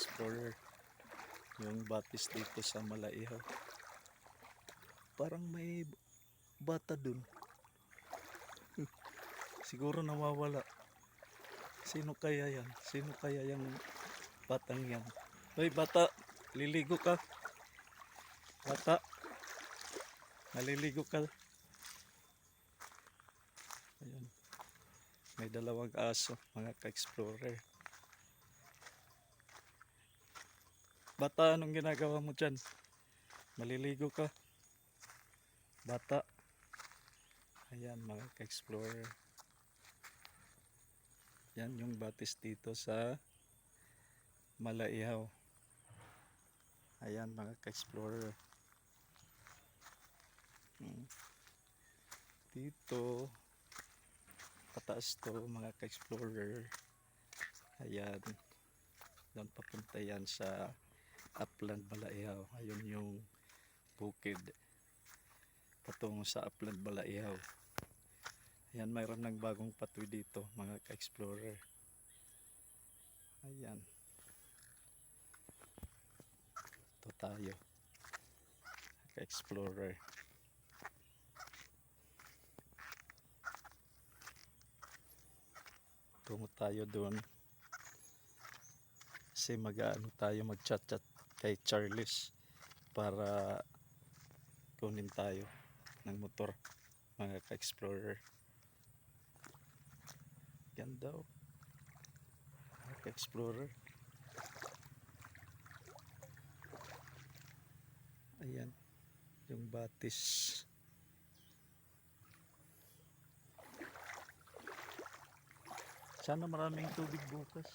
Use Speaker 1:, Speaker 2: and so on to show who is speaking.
Speaker 1: ka-explorer, yung batis dito sa Malaihaw. Parang may bata dun. Siguro nawawala. Sino kaya yan? Sino kaya yung batang yan? Hoy bata, liligo ka. Bata, naliligo ka. Ayan. May dalawang aso, mga ka-explorer. Bata, anong ginagawa mo dyan? Maliligo ka. Bata. Ayan, mga ka-explorer. Yan yung batis dito sa Malaihaw. Ayan, mga ka-explorer. Dito, pataas to, mga ka-explorer. Ayan. Doon papunta yan sa Upland Malaihaw. Ayun yung bukid patungo sa Upland Malaihaw. Ayan, mayroon ng bagong patoy dito, mga ka-explorer. Ayan. Ito tayo, ka-explorer. Tungo tayo doon. Kasi mag-chat-chat kay Charles para kunin tayo ng motor, mga ka-explorer. Ganda oh, mga ka-explorer. Ayan, yung batis. Sana maraming tubig bukas.